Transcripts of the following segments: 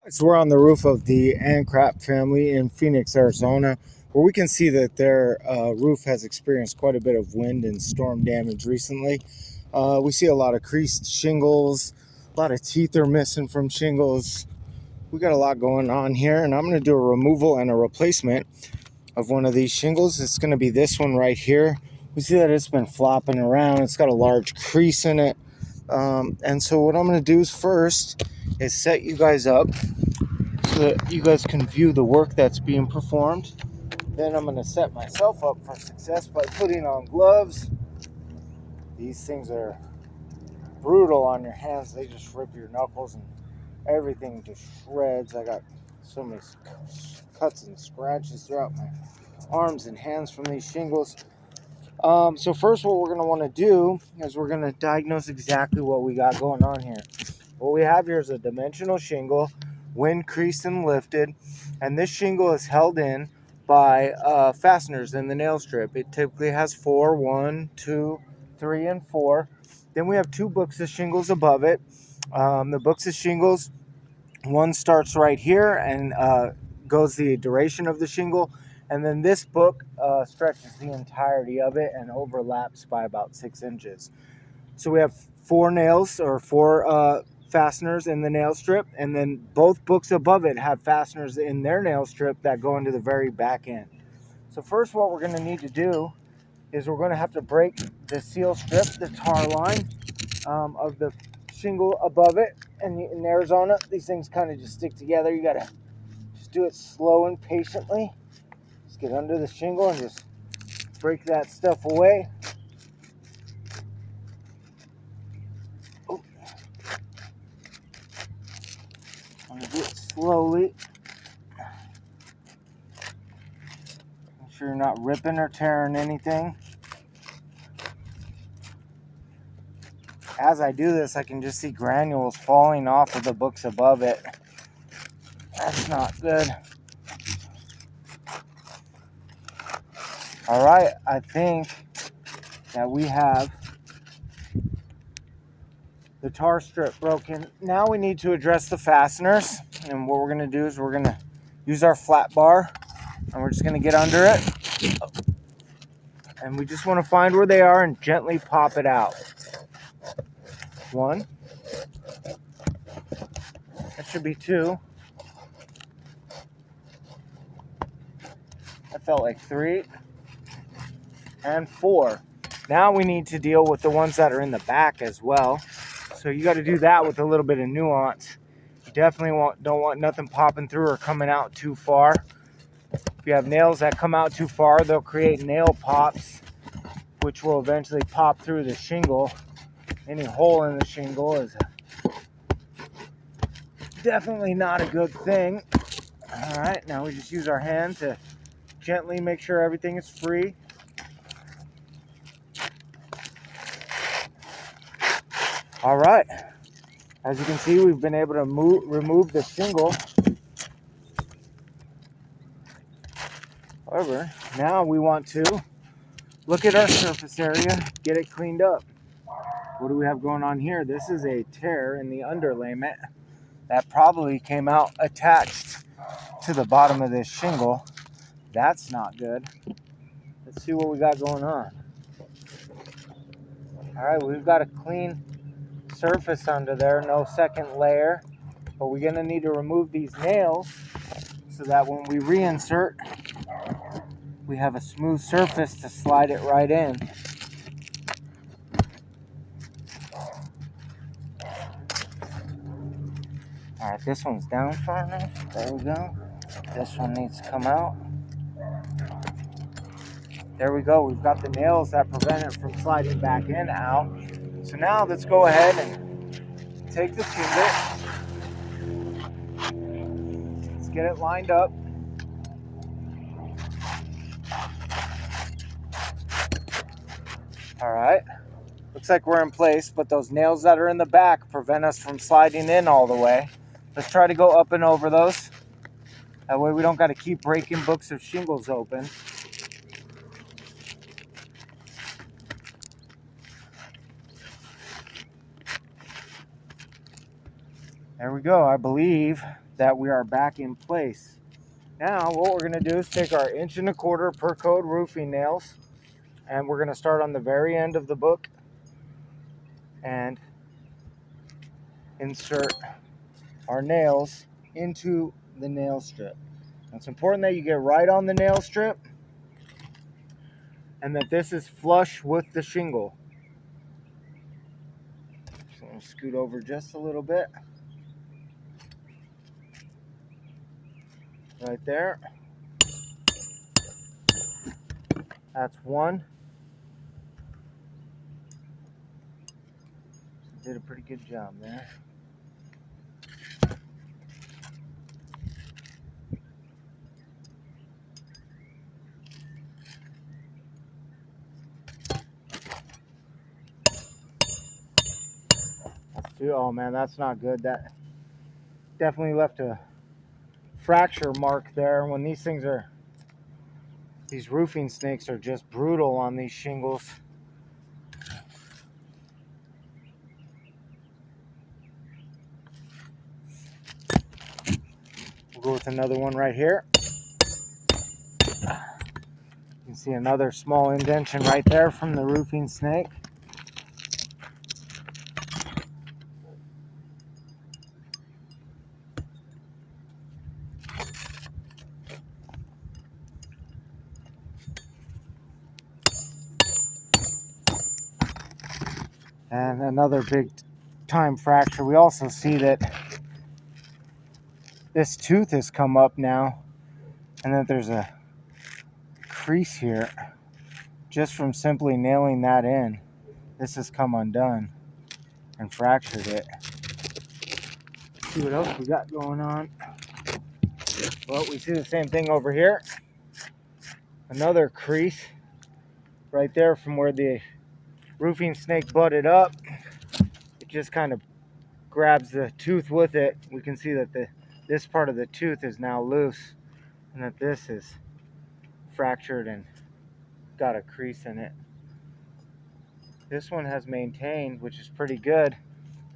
So we're on the roof of the Ankrapp family in Phoenix, Arizona, where we can see that their roof has experienced quite a bit of wind and storm damage recently. We see a lot of creased shingles, a lot of teeth are missing from shingles. We got a lot going on here, and I'm going to do a removal and a replacement of one of these shingles. It's going to be this one right here. We see that it's been flopping around. It's got a large crease in it. And so what I'm going to do is first is set you guys up so that you guys can view the work that's being performed. Then I'm going to set myself up for success by putting on gloves. These things are brutal on your hands. They just rip your knuckles and everything to shreds. I got so many cuts and scratches throughout my arms and hands from these shingles. So first what we're going to want to do is we're going to diagnose exactly what we got going on here. What we have here is a dimensional shingle, wind creased and lifted, and this shingle is held in by fasteners in the nail strip. It typically has 4, 1, 2, 3, and 4. Then we have 2 books of shingles above it. The books of shingles, one starts right here and goes the duration of the shingle, and then this book stretches the entirety of it and overlaps by about 6 inches. So we have 4 nails or 4 fasteners in the nail strip, and then both books above it have fasteners in their nail strip that go into the very back end. So first what we're going to need to do is we're going to have to break the seal strip, the tar line of the shingle above it. And in Arizona, these things kind of just stick together. You got to just do it slow and patiently. Just get under the shingle and just break that stuff away. I'm going to do it slowly. Make sure you're not ripping or tearing anything. As I do this, I can just see granules falling off of the books above it. That's not good. All right, I think that we have the tar strip broken. Now we need to address the fasteners. And what we're going to do is we're going to use our flat bar, and we're just going to get under it. And we just want to find where they are and gently pop it out. 1. That should be 2. That felt like 3. And 4. Now we need to deal with the ones that are in the back as well. So you got to do that with a little bit of nuance. You definitely don't want nothing popping through or coming out too far. If you have nails that come out too far, they'll create nail pops, which will eventually pop through the shingle. Any hole in the shingle is definitely not a good thing. All right, now we just use our hand to gently make sure everything is free. All right, as you can see, we've been able to remove the shingle. However, now we want to look at our surface area, get it cleaned up. What do we have going on here? This is a tear in the underlayment that probably came out attached to the bottom of this shingle. That's not good. Let's see what we got going on. All right, we've got a clean surface under there, no second layer, but we're gonna need to remove these nails so that when we reinsert, we have a smooth surface to slide it right in. All right, this one's down far enough. There we go. This one needs to come out. There we go. We've got the nails that prevent it from sliding back in out. So now let's go ahead and take the shingle. Let's get it lined up. All right. Looks like we're in place, but those nails that are in the back prevent us from sliding in all the way. Let's try to go up and over those. That way we don't got to keep breaking books of shingles open. There we go. I believe that we are back in place. Now what we're going to do is take our 1.25" per code roofing nails, and we're going to start on the very end of the book and insert our nails into the nail strip. Now, it's important that you get right on the nail strip and that this is flush with the shingle. So I'm going to scoot over just a little bit. Right there. That's one. Did a pretty good job there. Oh man, that's not good. That definitely left a fracture mark there. When these roofing snakes are just brutal on these shingles. We'll go with another one right here. You can see another small indentation right there from the roofing snake. And another big time fracture. We also see that this tooth has come up now, and that there's a crease here just from simply nailing that in. This has come undone and fractured it. Let's see what else we got going on. Well, we see the same thing over here. Another crease right there from where the roofing snake butted up. It just kind of grabs the tooth with it. We can see that this part of the tooth is now loose, and that this is fractured and got a crease in it. This one has maintained, which is pretty good.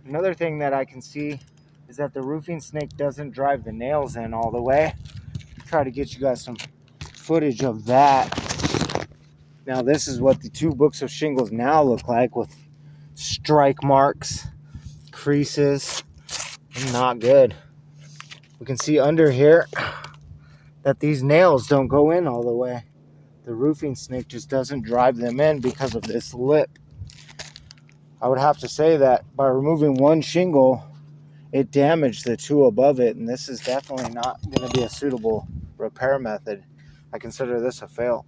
Another thing that I can see is that the roofing snake doesn't drive the nails in all the way. Try to get you guys some footage of that. Now this is what the 2 books of shingles now look like, with strike marks, creases. Not good. We can see under here that these nails don't go in all the way. The roofing snake just doesn't drive them in because of this lip. I would have to say that by removing one shingle, it damaged the 2 above it, and this is definitely not going to be a suitable repair method. I consider this a fail.